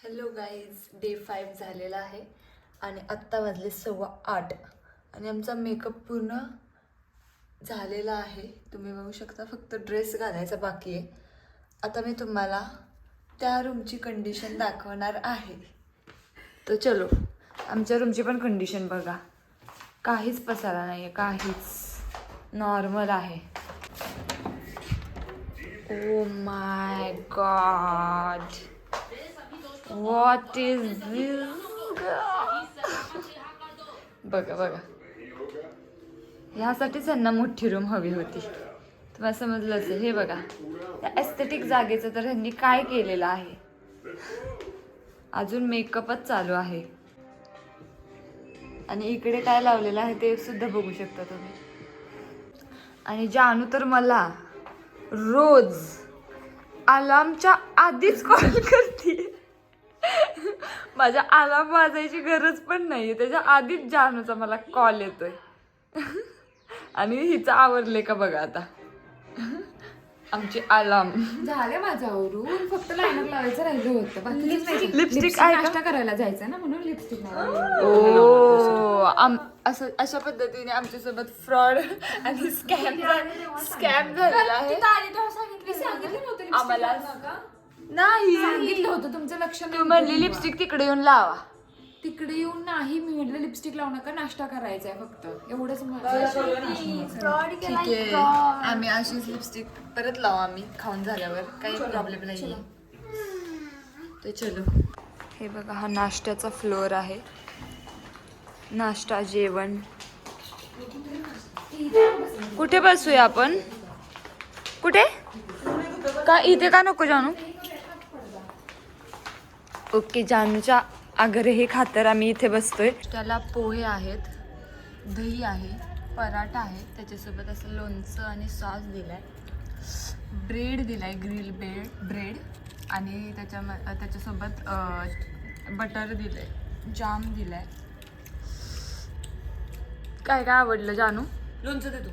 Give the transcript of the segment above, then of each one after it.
Hello guys, day 5 झालेला आहे आणि आत्ता वाजले 8:15 आणि आमचा मेकअप पूर्ण झालेला आहे. तुम्ही बघू शकता, फक्त ड्रेस घालायचा बाकी आहे. आता मी तुम्हाला त्या रूमची कंडिशन दाखवणार आहे. तर चलो, आमच्या रूमची पण कंडिशन बघा. काहीच पसारा नाही आहे, काहीच नॉर्मल आहे. Oh my God, what is this? बघा बघा, ह्यासाठीच यांना मोठी रूम हवी होती. तुम्हाला समजलं असेल. हे बघा, त्या एस्थेटिक जागेचं तर ह्यांनी काय केलेलं आहे. अजून मेकअपच चालू आहे आणि इकडे काय लावलेलं आहे ते सुद्धा बघू शकता तुम्ही. आणि जानू तर मला रोज अलार्मच्या आधीच कॉल करते. माझ्या अलार्म वाजायची गरज पण नाहीये, त्याच्या आधीच जानूचा मला कॉल येतोय. आणि हिचं आवरले का बघा आता आमची अलार्म. झाले माझं आवरून, फक्त लायनर लावायचं राहिलं होतं. बाकी लिपस्टिक आहे का? नाश्ता करायला जायचं ना, म्हणून लिपस्टिक ओ, असं अशा पद्धतीने आमच्यासोबत फ्रॉड आणि स्कॅम झालेला आहे. आम्हाला नाही सांगितलं होतं, तुमचं लक्ष तू नाही. म्हणली लिपस्टिक तिकडे येऊन लावा. तिकडे येऊन नाही, मी म्हटलं लिपस्टिक लावू नका, नाश्ता करायचा आहे फक्त, एवढंच ठीक आहे, आम्ही अशीच लिपस्टिक परत लावू आम्ही खाऊन झाल्यावर, काही प्रॉब्लेम नाही. तर चलो, हे बघा, हा नाश्त्याचा फ्लोअर आहे. नाश्ता, जेवण. कुठे बसूया आपण? कुठे का इथे का नको जानू? ओके, जानूच्या आग्रह हे खातर आम्ही इथे बसतोय. त्याला पोहे आहेत, दही आहे, पराठा आहे, त्याच्यासोबत असं लोणचं आणि सॉस दिलाय, ब्रेड दिलाय, ग्रिल ब्रेड आणि त्याच्यासोबत बटर दिलंय, जाम दिलाय. काय काय आवडलं जानू? लोणचं दे तू.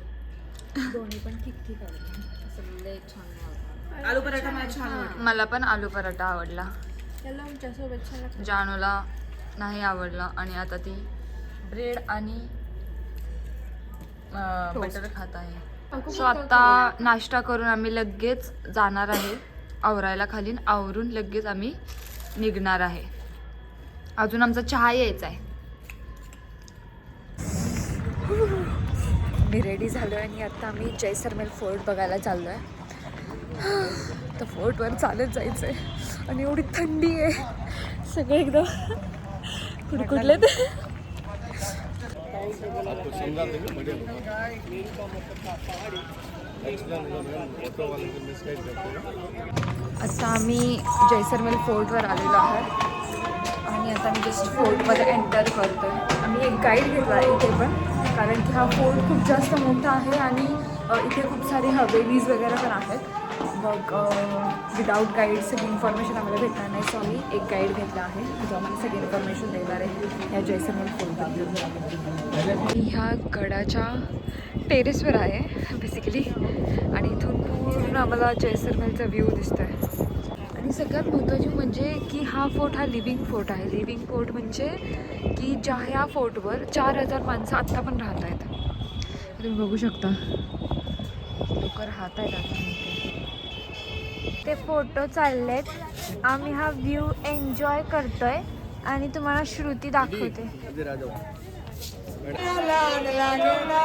दोन्ही पण ठीक ठीक आहे, छान. आलू पराठा मला छान आवडला. मला पण आलू पराठा आवडला. जानूला नाही आवडला आणि आता ती ब्रेड आणि बटर खात आहे. सो आता नाश्ता करून आम्ही लगेच जाणार आहे आवरायला खाली. आवरून लगेच आम्ही निघणार आहे. अजून आमचा चहा यायचा आहे. मी रेडी झालो आहे आणि आता आम्ही जैसलमेर फोर्ट बघायला चाललो आहे. तर फोर्टवर चालत जायचं आहे आणि एवढी थंडी आहे, सगळे एकदम कुडकुडले. आता आम्ही जैसलमेर फोर्टवर आलेलो आहोत आणि आता मी जस्ट फोर्टमध्ये एंटर करतो आहे. आम्ही एक गाईड घेतला आहे इथे पण, कारण की हा फोर्ट खूप जास्त मोठा आहे आणि इथे खूप सारे हवेलीज वगैरे पण आहेत. मग विदाऊट गाईड सगळी इन्फॉर्मेशन आम्हाला भेटणार नाही, सो आम्ही एक गाईड घेतला आहे जो आम्हाला सगळी इन्फॉर्मेशन देणार आहे या जैसलमेर फोर्टबद्दल. ह्या गडाच्या टेरेसवर आहे बेसिकली आणि इथून पूर्ण आम्हाला जैसलमेरचा व्ह्यू दिसतो आहे. आणि सगळ्यात महत्त्वाची म्हणजे की हा फोर्ट हा लिव्हिंग फोर्ट आहे. लिव्हिंग फोर्ट म्हणजे की ज्या ह्या फोर्टवर 4000 माणसं आत्ता पण राहत आहेत. तुम्ही बघू शकता, लोक राहत आहेत आता. ते फोटो चाललेत, आम्ही हा व्ह्यू एन्जॉय करतोय आणि तुम्हाला श्रुती दाखवते. लाड लागेला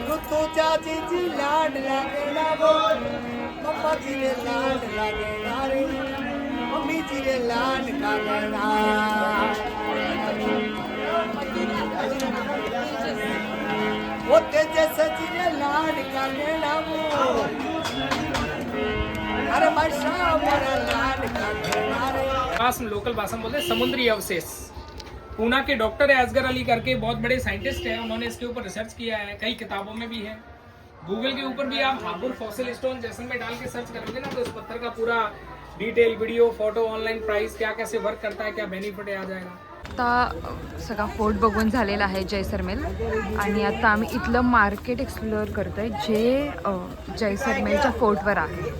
ऋतूच्या चिची लाड लागेला पप्पाची रे लाड लागेला रे मम्मीची रे लाड लागेला. होते जे सचिरे लाड लागेला अरे भाषा बड़ा लाड लागेला रे. लोकल भाषा में बोलते हैं समुद्री अवशेष. पूना के डॉक्टर है असगर अली करके, बहुत बड़े साइंटिस्ट हैं, उन्होंने इसके ऊपर रिसर्च किया है, कई किताबों में भी है. गूगल के ऊपर भी आप हापुड़ फॉसिल स्टोन जैसलमेर डाल के सर्च करोगे ना, तो इस पत्थर का पूरा detail video photo online price क्या कैसे वर्क करता है क्या बेनिफिट है आ जाएगा. आता सगळा फोर्ट बघून झालेला आहे जैसलमेर आणि आता आम्ही इथलं मार्केट एक्सप्लोअर करतोय जे जैसलमेरच्या फोर्टवर आहे.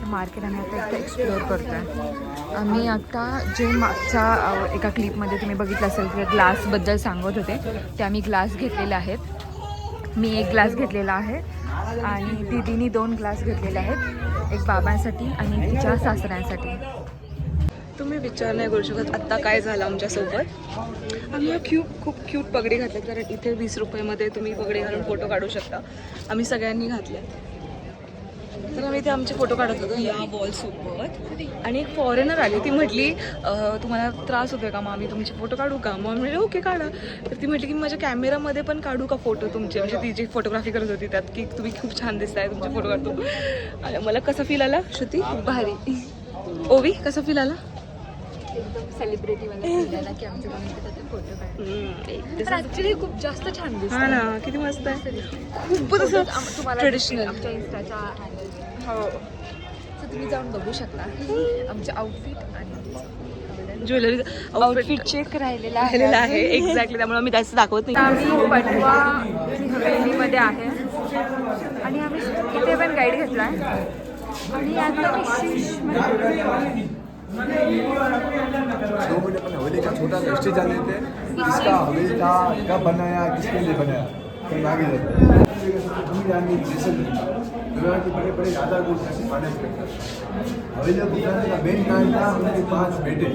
मोठं मार्केट आहे आता एकदा एक्सप्लोअर करतो आहे. आम्ही आता जे मागच्या एका क्लिपमध्ये तुम्ही बघितलं असेल की ग्लासबद्दल सांगत होते ते आम्ही ग्लास घेतलेले आहेत. मी एक ग्लास घेतलेला आहे आणि दीदीनी 2 ग्लास घेतलेले आहेत, एक बाबांसाठी आणि तिच्या सासऱ्यांसाठी. तुम्ही विचार नाही करू शकत आत्ता काय झालं आमच्यासोबत. आम्ही खूप क्यूट पगडी घातल्या, कारण इथे 20 रुपयामध्ये तुम्ही पगडी घालून फोटो काढू शकता. आम्ही सगळ्यांनी घातल्या, तर आम्ही इथे आमचे फोटो काढत होतो या वॉलसोबत. आणि एक फॉरेनर आली, ती म्हटली तुम्हाला त्रास होतोय का, मग आम्ही तुमचे फोटो काढू का. मग म्हणजे ओके काढा. तर ती म्हटली की माझ्या कॅमेरामध्ये पण काढू का फोटो तुमचे, म्हणजे ती जी फोटोग्राफी करत होती त्यात, की तुम्ही खूप छान दिसताय, तुमचे फोटो काढतो. आणि मला कसा फील आला श्रुती, खूप भारी. ओवी कसा फील आला. एकदम सेलिब्रिटीवाला फील आला की आमच्या फोटो काढले. ॲक्च्युली खूप जास्त छान हा दिसतं ना, किती मस्त आहे. खूपच असं तुम्हाला ट्रेडिशनल. आमच्या इन्स्टाच्या हो, तर तुम्ही जाऊन बघू शकता आमचे आउटफिट आणि ज्वेलरी आउटफिट चेक राहिलेला आहे एक्झॅक्टली. त्यामुळे आम्ही त्याचं दाखवत नाही. आम्ही पटवा हवेलीमध्ये आहे आणि आम्ही इथे पण गाईड घेतला आहे. आणि आता विशेष म्हणजे 2 महीने पहले हवेली का छोटा सा स्टेज आने थे, किसका हवेली था, कब बनाया, किसके लिए बनाया, फिर आगे जाते हैं. हम जाएंगे जैसलमेर के बड़े बड़े राजा को माने हवेली को बनाने का मेन कारण था उनके 5 बेटे.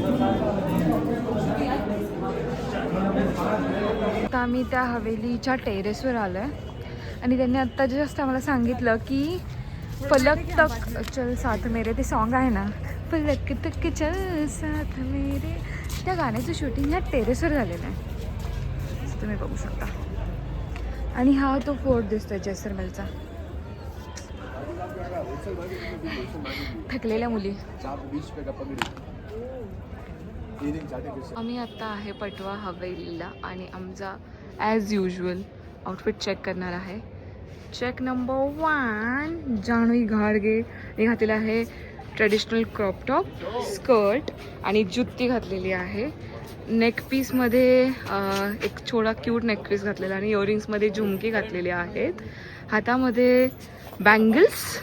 आता आम्ही त्या हवेलीच्या टेरेसवर आलो आहे आणि त्यांनी आत्ता जस्ट आम्हाला सांगितलं की फलक तक चल साथ मेरे, ते सॉन्ग आहे ना, फलक तक चल साथ मेरे, त्या गाण्याचं शूटिंग ह्या टेरेसवर झालेलं आहे, असं तुम्ही बघू शकता. आणि हा तो फोर्ट दिसतोय जैसलमेरचा. थकलेल्या मुली. आम्ही आता आहे पटवा हवेलीला आणि आमचा ॲज युजल आउटफिट चेक करणार आहे. चेक नंबर 1, जान्हवी घाडगे हे घातलेलं आहे ट्रेडिशनल क्रॉप टॉप, स्कर्ट आणि जुत्ती घातलेली आहे. नेकपीसमध्ये एक छोटा क्यूट नेकपीस घातलेला आणि इयरिंग्समध्ये झुमके घातलेले आहेत. हातामध्ये बँगल्स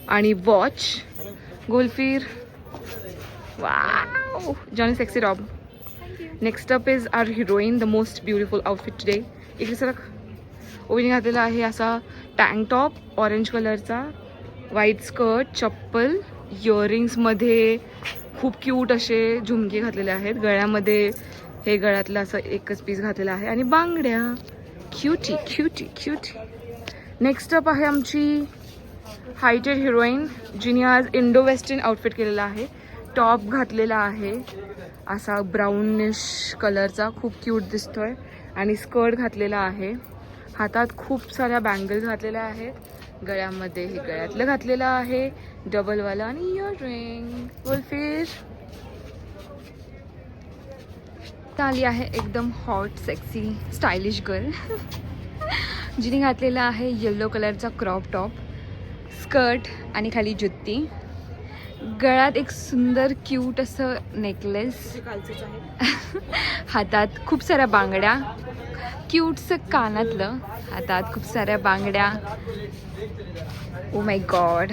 आणि वॉच, गोल्फीर. Wow, Johnny sexy robe. Next up is our heroine, the most beautiful outfit today. इकडे सर ओवीने घातलेला आहे असा टँक टॉप ऑरेंज कलरचा, व्हाईट स्कर्ट, चप्पल, इयरिंग्समध्ये खूप क्यूट असे झुमके घातलेले आहेत. गळ्यामध्ये हे गळ्यातलं असं एकच पीस घातलेला आहे आणि बांगड्या. Cutie cutie cutie. Next up आहे आमची हायटेड हिरोईन, जिने आज इंडो वेस्टर्न आउटफिट केलेला आहे. टॉप घातलेला आहे असा ब्राउनिश कलरचा, खूप क्यूट दिसतोय, आणि स्कर्ट घातलेला आहे. हातात खूप साऱ्या बँगल्स घातलेल्या आहेत. गळ्यामध्ये हे गळ्यातलं घातलेलं आहे डबलवाला आणि इयरिंग. गोल्फिश. आली आहे एकदम हॉट सेक्सी स्टायलिश गर्ल जिने घातलेला आहे येलो कलरचा क्रॉप टॉप, स्कर्ट आणि खाली जुत्ती. गळ्यात एक सुंदर क्यूट असं नेकलेस, हातात खूप साऱ्या बांगड्या, क्यूटचं कानातलं, हातात खूप साऱ्या बांगड्या. ओ माय गॉड,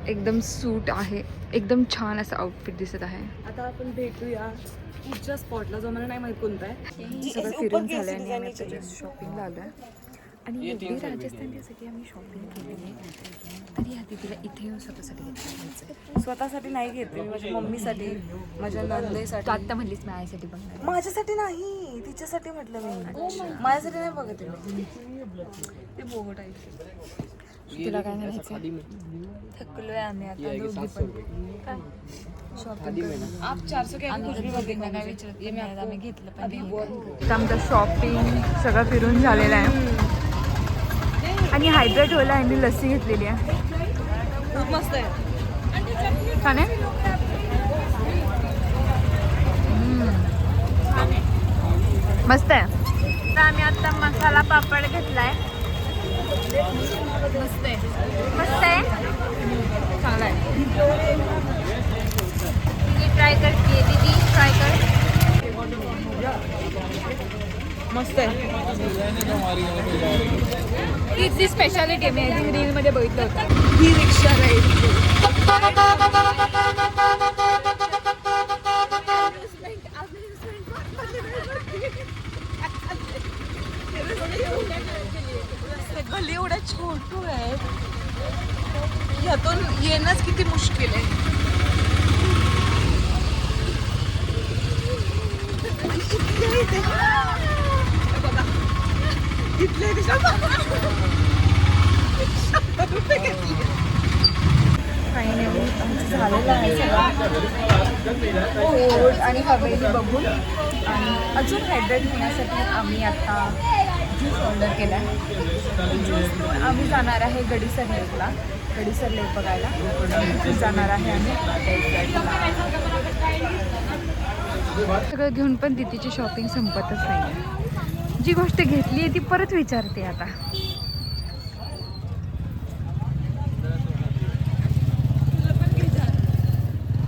एकदम सूट आहे, एकदम छान असं आउटफिट दिसत आहे. आता आपण भेटूया पुढच्या स्पॉटला, जो मला नाही माहित कोणता आहे. सगळं फिरून झालं आणि आम्ही आता जस्ट शॉपिंग लावलं आणि एवढी राजस्थानसाठी आम्ही शॉपिंग केलेली आहे. तरी आधी तिला इथे येऊन स्वतःसाठी घेतलं. स्वतःसाठी नाही घेतली, माझ्या मम्मीसाठी, माझ्या नंदेसाठी. तू आत्ता म्हणलीस माझ्यासाठी बघणार. माझ्यासाठी नाही, तिच्यासाठी म्हटलं मी. माझ्यासाठी नाही बघत आहे. ते बोगट आहे. तुला काय म्हणायचं? थकलोय आम्ही आता दोघी पण. आप 400 के नाही विचारत आम्ही घेतलं पण. आमचं शॉपिंग सगळं फिरून झालेलं आहे आणि हायड्रेट व्हायला आम्ही लस्सी घेतलेली आहे. खूप मस्त आहे. छान आहे. मस्त आहे. तर आम्ही आता मसाला पापड घेतलाय. मस्त आहे. मस्त आहे, चांगला आहे. दीदी ट्राय करते. दीदी ट्राय कर. मस्त आहे. तिथली स्पेशालिटी आहे, मी आय थिंक रीलमध्ये बघितलं होतं. ही रिक्षा राईड. गली एवढ्या छोटू आहे, यातून येणंच किती मुश्किल आहे. फायनली आमचं झालेलं आहे सगळं फोर्ट आणि हवेली बघून. आणि अजून हायड्रेट होण्यासाठी आम्ही आता ज्यूस ऑर्डर केला आहे. ज्यूस आम्ही जाणार आहे गडीसर लेकला, गडीसर लेक बघायला तिथे जाणार आहे आम्ही. सगळं घेऊन पण दीदीची शॉपिंग संपतच नाही. जी गोष्ट घेतली आहे ती परत विचारते आता.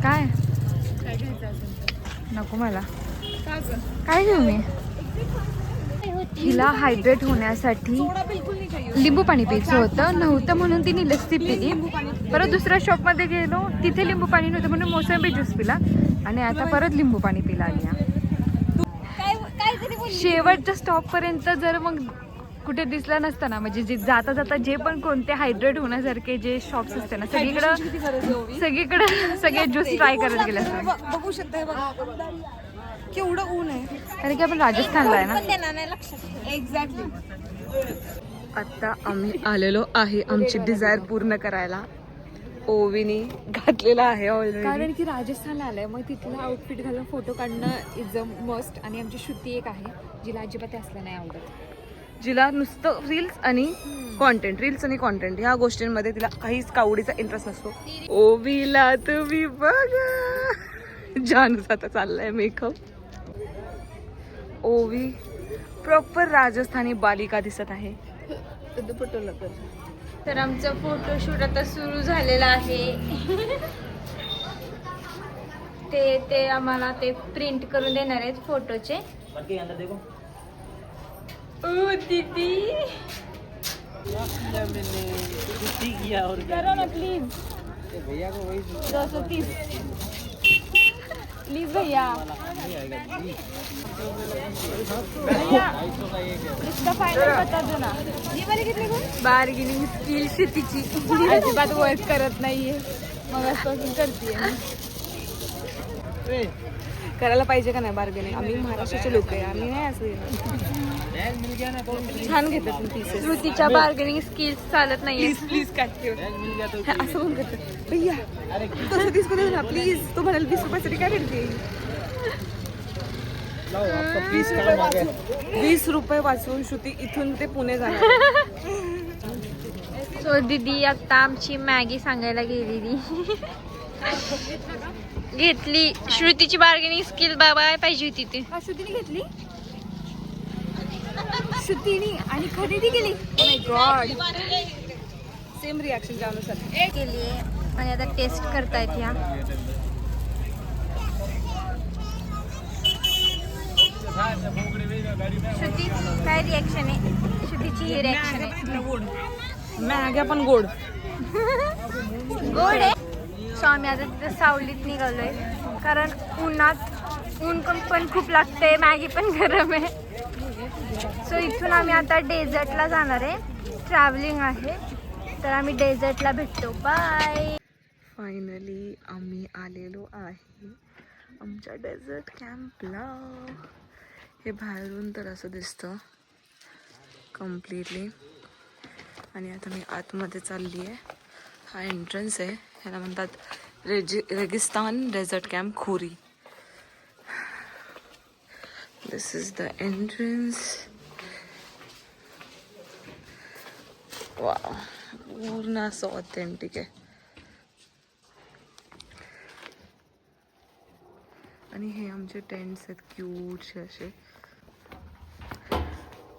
काय नको मला, काय घेऊ मी? हिला हायड्रेट होण्यासाठी लिंबू पाणी प्यायचं नव्हतं म्हणून तिने लस्सी पिली. परत दुसऱ्या शॉपमध्ये गेलो, तिथे लिंबू पाणी नव्हतं म्हणून मोसंबी ज्यूस पिला आणि आता परत लिंबू पाणी पिला. आणि शेवटच्या स्टॉपपर्यंत जर मग कुठे दिसला नसता ना, म्हणजे जे जाता जाता जे पण कोणते हायड्रेट होण्यासारखे जे शॉप्स असते ना, सगळीकडे सगळे ज्यूस ट्राय करत गेले असते. बघू शकता केवढं ऊन आहे, कारण की आपण राजस्थानला आहे ना. एक्झॅक्टली. आता आम्ही आलेलो आहे आमची डिझायर पूर्ण करायला. ओवीनी घातलेला आहे ऑलरेडी, कारण की राजस्थानला आलंय, मग तिथला आउटफिट घालून फोटो काढणं इज अ मस्ट. आणि आमची श्रुती एक आहे जिला अजिबात असलं नाही आवडत, जिला नुसतं रील्स आणि कॉन्टेंट ह्या गोष्टींमध्ये तिला काहीच कावडीचा इंटरेस्ट नसतो. ओवीला तुम्ही बघा, जानूचा आता चाललाय मेकअप. ओवी प्रॉपर राजस्थानी बालिका दिसत आहे. तर आमचं फोटोशूट आता सुरू झालेलं आहे. ते आम्हाला ते प्रिंट करून देणार आहेत फोटोचे. ओ दीदी करो ना प्लीज. 230 प्लीज भैया. इसका फाइनल बता दो ना. ये वाले कितने को? बार्गेनिंग स्किल शेतीची अजिबात वर्क करत नाहीये, मग आजपासून करते. करायला पाहिजे का नाही बार्गेनिंग? आम्ही महाराष्ट्राचे लोक आहे, आम्ही नाही असं. छान घेतात पीसेस. श्रुतीच्या बार्गेनिंग स्किल्स चालत नाही. प्लीज काटते असं पण करतात. भैया 230 मध्ये ना प्लीज. तो म्हणाल 20 रुपयासाठी काय भेटते? 20 रुपये वाचवून श्रुती इथून ते पुणे जाणार. सो दीदी आता आमची मॅगी सांगायला गेलेली घेतली. श्रुतीची बार्गेनिंग स्किल बाबा पाहिजे होती ती. श्रुतीने घेतली, श्रुतीने आणि खरेदी केली. माय गॉड, सेम रिॲक्शन जानुसार केली आणि आता टेस्ट करतायत ह्या. श्रुती काय रिॲक्शन आहे? श्रुतीची ही रिॲक्शन आहे. मॅग्या पण गोड गोड आहे. सो आम्ही आता तिथे सावलीत निघालोय, कारण ऊन पण खूप लागते, मॅगी पण गरम आहे. सो इथून आम्ही आता डेझर्टला जाणार आहे. ट्रॅव्हलिंग आहे तर आम्ही डेझर्टला भेटतो. बाय. फायनली आम्ही आलेलो आहे आमच्या डेझर्ट कॅम्पला. हे बाहेरून तर असं दिसतं कम्प्लिटली. आणि आता मी आतमध्ये चालली आहे. हा एंट्रन्स आहे. ह्याला म्हणतात रेगिस्तान डेझर्ट कॅम्प खोरी. दिस इज द एंट्रन्स. वा, पूर्ण असं ऑथेंटिक आहे. आणि हे आमचे टेंट्स आहेत क्यूटसे असे.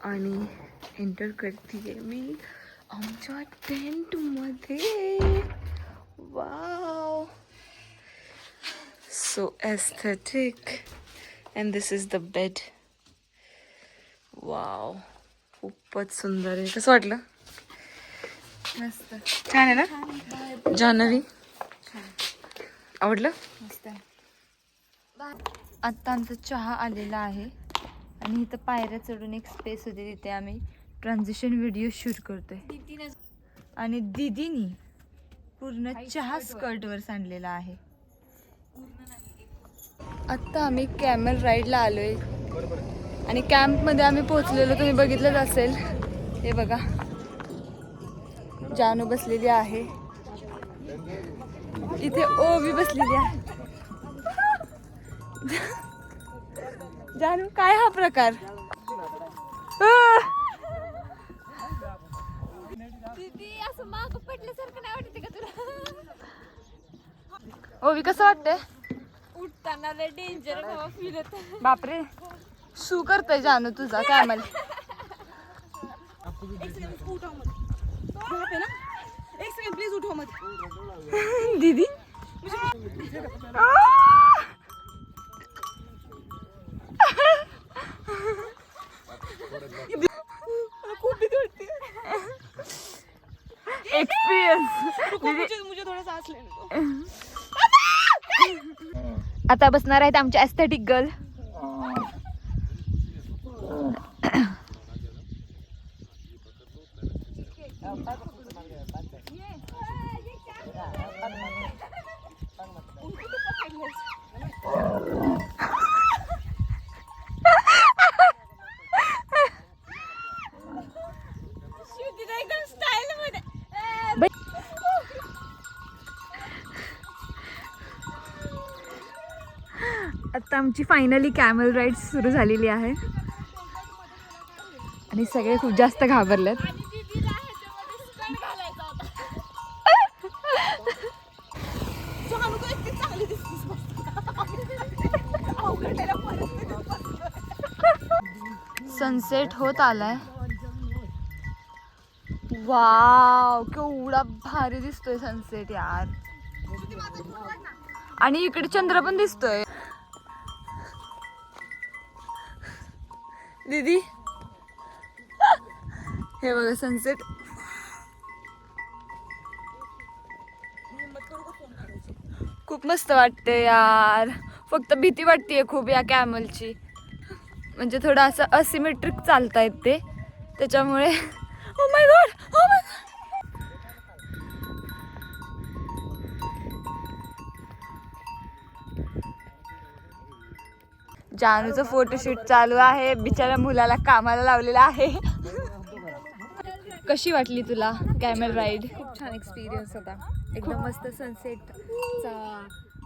आणि एंटर करतीये मी आमच्या टेंटमध्ये. Wow, so aesthetic. And this is the bed. Wow, खूपच सुंदर आहे. कसं वाटलं? मस्त छान आहे ना जान्हवी? आवडलं? मस्त आहे. आत्ता आमचा चहा आलेला आहे आणि इथं पायऱ्या चढून एक स्पेस होती, तिथे आम्ही ट्रान्झिशन व्हिडिओ शूट करतोय. आणि दीदीनी पूर्ण चहा स्कर्टवर सांडलेला आहे. आत्ता आम्ही कॅमल राईडला आलोय आणि कॅम्पमध्ये आम्ही पोहोचलेलो, तुम्ही बघितलंच असेल. हे बघा, जानू बसलेली आहे इथे, ओवी बसलेली आहे. जानू, काय हा प्रकार? ओवी, कसं वाटतंय? उठताना डेंजर फील होत. बापरे, सू करतोय जानू तुझा कॅमल. एक सेकंड प्लीज उठो मत. दीदी एक्सपिरियन्स. मुझे थोड़ा सांस लेने दो. आता बसणार आहेत आमच्या एस्थेटिक गर्ल. आता आमची फायनली कॅमल राईड सुरू झालेली आहे आणि सगळे खूप जास्त घाबरलेत. सनसेट होत आलाय. वाव, केवढा भारी दिसतोय सनसेट यार. आणि इकडे चंद्र पण दिसतोय. दीदी, हे बघा सनसेट. खूप मस्त वाटते यार. फक्त भीती वाटतेय खूप या कॅमलची, म्हणजे थोडं असं असिमेट्रिक चालता येते त्याच्यामुळे. Oh my God, oh my God. जानूचं फोटोशूट चालू आहे. बिचारा मुलाला कामाला लावलेला आहे. कशी वाटली तुला कॅमल राईड? खूप छान एक्सपिरियन्स होता. एकदम मस्त सनसेटचा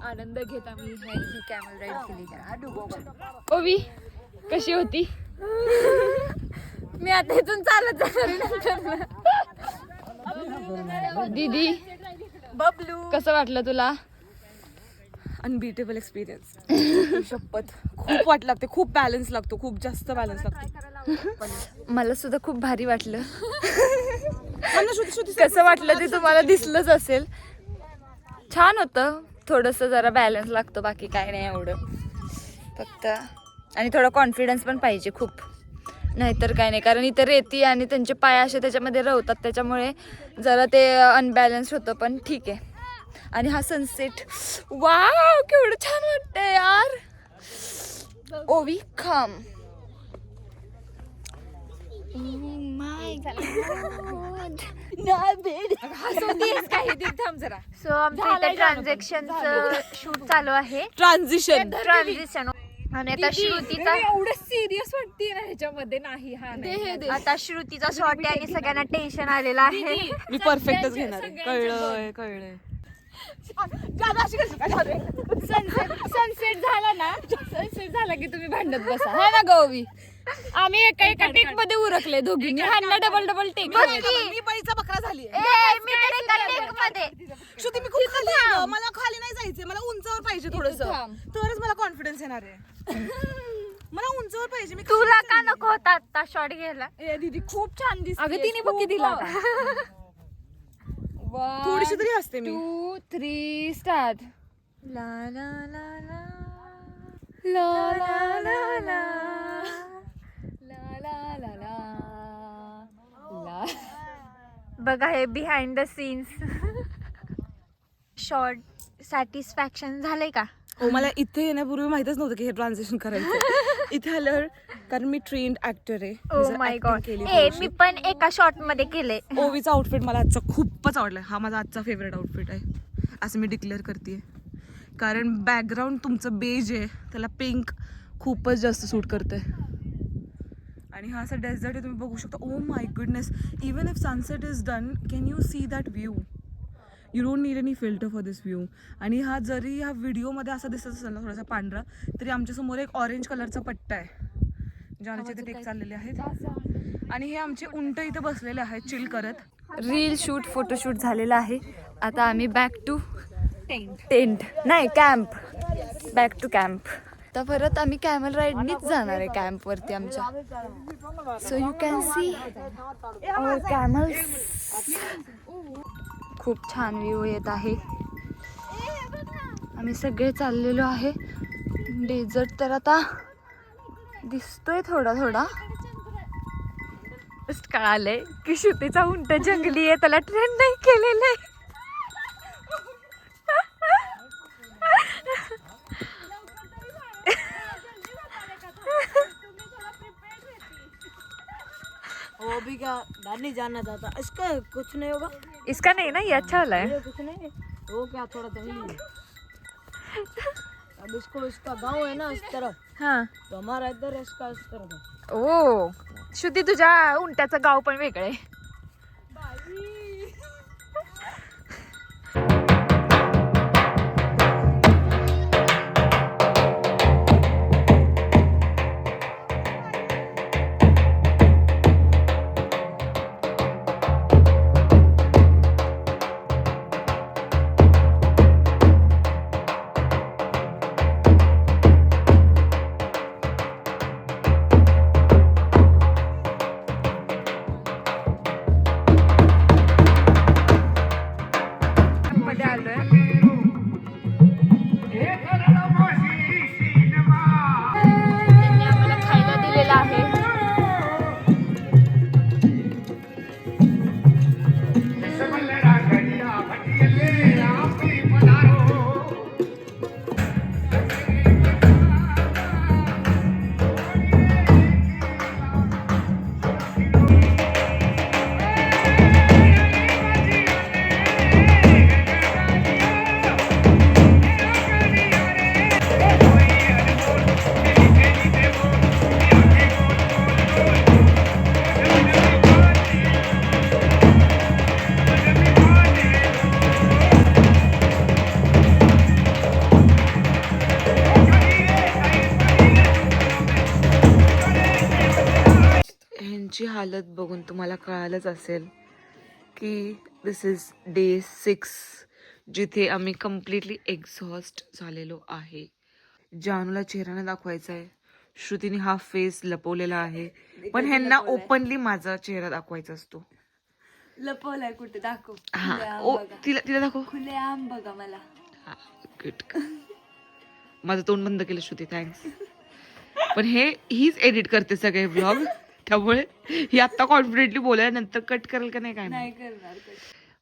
आनंद घेत आम्ही ही कॅमल राईड केली. ओवी, कशी होती? मी आता इथून चालत जाणार. दीदी, बबलू, कसं वाटलं तुला? Unbeatable experience. शपथ, खूप वाट लागते, खूप बॅलन्स लागतो, खूप जास्त बॅलन्स लागतो. मला सुद्धा खूप भारी वाटलं. कसं वाटलं ते तुम्हाला दिसलंच असेल. छान होतं. थोडंसं जरा बॅलन्स लागतो, बाकी काय नाही एवढं. फक्त आणि थोडा कॉन्फिडन्स पण पाहिजे खूप, नाहीतर काय नाही. कारण इथं रेती आणि त्यांचे पाय असे त्याच्यामध्ये रवतात, त्याच्यामुळे जरा ते अनबॅलन्स होतं, पण ठीक आहे. आणि हा सनसेट, वाव, केवढं छान वाटतंय यार. ओवी, खम. सो आमचं इथे ट्रान्झॅक्शनचं शूट चालू आहे. ट्रान्झिशन. आणि आता श्रुतीचा एवढं सिरियस वाटते ना ह्याच्यामध्ये. नाही, हा नाही. आता श्रुतीचा शॉट आहे आणि सगळ्यांना टेन्शन आलेलं आहे. मी परफेक्टच घेणार आहे. कळलंय कळलंय. सनसेट झाला ना, सनसेट झाला की तुम्ही भांडत बसा, हा ना गौवी. आम्ही एका टेक मध्ये उरकले दोघींनी. ह्यांना डबल टेक. मी बळीचा बकरा झाली. मी तर एका लेकमध्ये. श्रुती, मी खूप खाली आहे. मला खाली नाही जायचंय, मला उंचावर पाहिजे थोडस, तरच मला कॉन्फिडन्स येणार आहे. मला उंचावर पाहिजे. मी तुला का नको होता आता शॉट घ्यायला? दीदी खूप छान दिसते. अगं तिने बघ किती दिला. थोडीशी तरी असते मी. 2, 3 स्टार्ट. ला ला ला ला ला ला ला ला ला ला बघा हे behind the scenes. Short satisfaction झालंय का? हो, मला इथे येण्यापूर्वी माहितच नव्हतं की हे ट्रान्झॅक्शन करायचं. इथे आल्यावर कारण मी ट्रेंड ऍक्टर आहे. मी ओ जर माय acting गॉड. केली ए थोडीशी. मी पण एका शॉर्ट मध्ये केले. ओवीचा आउटफिट मला आजचा खूपच आवडला. हा माझा आजचा फेवरेट आउटफिट आहे असं मी डिक्लेअर करते. कारण बॅकग्राऊंड तुमचं बेज आहे, त्याला पिंक खूपच जास्त सूट करते. आणि हा असा डेझर्ट आहे, तुम्ही बघू शकता. Oh my goodness, even if sunset is done, can you see that view? You don't need any filter for this view. आणि हा जरी ह्या व्हिडिओमध्ये असा दिसत असेल ना थोडासा पांढरा, तरी आमच्यासमोर एक ऑरेंज कलरचा पट्टा आहे. जानूचे ते टेक चाललेले आहेत. आणि हे आमचे उंट इथे बसलेले आहेत चिल करत. रील शूट फोटोशूट झालेला आहे. आता आम्ही बॅक टू टेंट नाही कॅम्प. Back to camp. तर परत आम्ही कॅमल राईडनीच जाणार आहे कॅम्पवरती आमच्या. So you can see our camels. खूप छान व्ह्यू येत आहे. आम्ही सगळे चाललेलो आहे. डेझर्ट तर आता दिसतोय थोडा थोडा. कळालंय की श्रुतीचा उंट जंगली आहे, त्याला ट्रेन नाही केलेलं आहे. वो भी क्या नहीं जानना चाहता, इसका कुछ नहीं होगा, इसका नहीं ना, ये अच्छा वाला है. ये कुछ नहीं, वो क्या थोड़ा जंगली है. अब इसको इसका गांव है ना इस तरफ, हाँ. तो हमारा इधर है, इसका इस तरफ है. ओ श्रुती, तुझ्या उंटाचं गाव पण वेगळं आहे. मध्ये आलोय. त्यांनी आम्हाला खायला दिलेला आहे. ह्यांची हालत बघून तुम्हाला कळालंच असेल की दिस इज डे 6, जिथे आम्ही कम्प्लिटली एक्झॉस्ट झालेलो आहे. जानूला चेहरा दाखवायचा आहे. श्रुतीने हा फेस लपवलेला आहे, पण ह्यांना ओपनली माझा चेहरा दाखवायचा असतो. लपवलाय कुठे? दाखव. हा, ओ तिला दाखव. खुले आम बघा मला. गुड. माझं तोंड बंद केलं श्रुती, थँक्स. पण हीच एडिट करते सगळे व्लॉग, त्यामुळे ही आत्ता कॉन्फिडेंटली बोलाय, नंतर कट करेल का नाही काय नाही.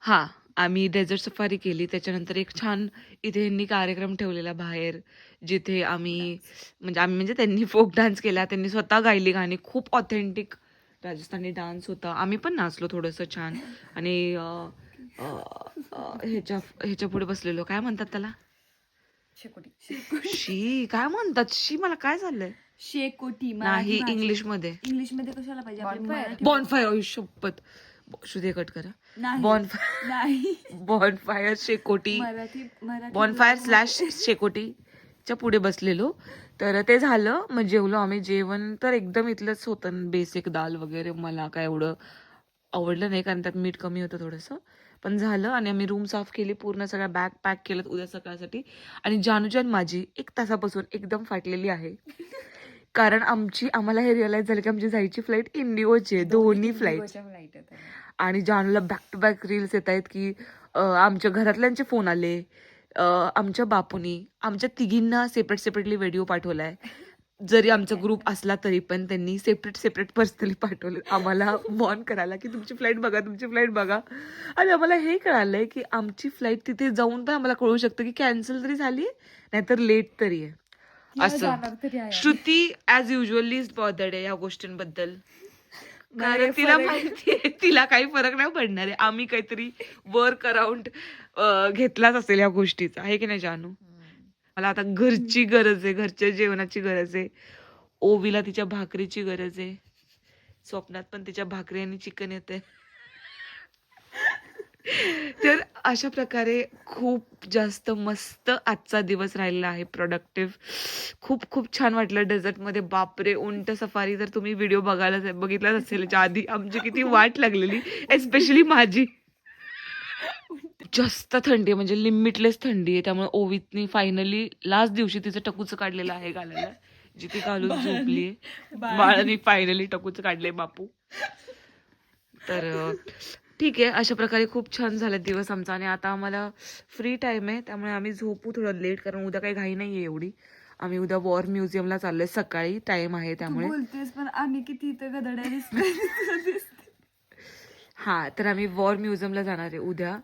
हा, आम्ही डेझर्ट सफारी केली. त्याच्यानंतर एक छान इथे यांनी कार्यक्रम ठेवलेला बाहेर, जिथे आम्ही म्हणजे त्यांनी फोक डान्स केला. त्यांनी स्वतः गायली गाणी. खूप ऑथेंटिक राजस्थानी डान्स होता. आम्ही पण नाचलो थोडंसं छान. आणि ह्याच्या पुढे बसलेलो, काय म्हणतात त्याला? शी काय म्हणतात? शी मला काय झालंय? शेकोटी नाही, इंग्लिश मध्ये कशाला पाहिजे? बॉनफायर. शपथ, श्रुती कट करा. नाही बॉनफायर शेकोटी, मराठी बॉनफायर / शेकोटीच्या पुढे बसलेलो. तर ते झालं. मग जेवलो आम्ही. जेवण तर एकदम इथलंच होतं, बेसिक दाल वगैरे. मला काय एवढं आवडलं नाही, कारण त्यात मीठ कमी होतं थोडंसं, पण झालं. आणि आम्ही रूम साफ केली, पूर्ण सगळ्या बॅग पॅक केलं उद्या सकाळसाठी. आणि जानूजान माझी 1 तासापासून एकदम फाटलेली आहे, कारण आम्हाला हे रिअलाइज झालं की आमची जायची फ्लाईट इंडिगोची आहे, दोन्ही फ्लाईट. आणि जानूला बॅक टू बॅक रील्स येत आहेत की आमच्या घरातल्यांचे फोन आले, आमच्या बापूनी आमच्या तिघींना सेपरेटली व्हिडिओ पाठवलाय. जरी आमचा ग्रुप असला तरी पण त्यांनी सेपरेट पर्सनली पाठवले आम्हाला वॉर्न करायला की तुमची फ्लाईट बघा. आणि आम्हाला हे कळालंय की आमची फ्लाईट तिथे जाऊन पण आम्हाला कळू शकतं की कॅन्सल तरी झाली नाहीतर लेट तरी आहे. असं श्रुती ऍज युजली बॉदर्ड आहे या गोष्टींबद्दल. कारण तिला माहितीये तिला काही फरक नाही पडणार आहे. आम्ही काहीतरी वर्क अराउंड घेतलाच असेल या गोष्टीचा, आहे की नाही जानू? मला आता घरची गरज आहे, घरच्या जेवणाची गरज आहे. ओवीला तिच्या भाकरीची गरज आहे. स्वप्नात पण तिच्या भाकरी आणि चिकन येते. तर अशा प्रकारे खूप जास्त मस्त आजचा दिवस राहिलेला आहे, प्रोडक्टिव्ह. खूप छान वाटलं डेझर्टमध्ये. बापरे, उंट सफारी तर तुम्ही व्हिडिओ बघितलाच असेल याच्या आधी. आमची किती वाट लागलेली, एस्पेशली माझी. जास्त थंडी आहे, म्हणजे लिमिटलेस थंडी आहे. त्यामुळे ओवीतनी फायनली लास्ट दिवशी तिचं टकूचं काढलेलं आहे घालायला, जी ती घालून झोपलीये. बाळाने फायनली टकूचं काढले बापू. तर ठीक आहे, अशा प्रकारे खूप छान झाला दिवस आमचा. आणि आता आम्हाला फ्री टाइम आहे, त्यामुळे आम्ही झोपू थोडं लेट, कारण उद्या काही घाई नाही आहे एवढी. आम्ही उद्या वॉर म्युझियमला चाललोय, सकाळी टाइम आहे त्यामुळे. बोलतेस पण आम्ही किती इथं गदड्या दिसतोय. हा, तर आम्ही वॉर म्युझियमला जाणार आहे उद्या.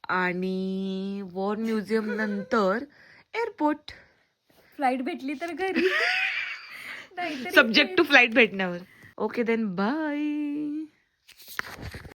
आणि वॉर म्युझियम नंतर एअरपोर्ट. फ्लाईट भेटली तर घरी. सब्जेक्ट टू फ्लाईट भेटण्यावर. Okay then, bye.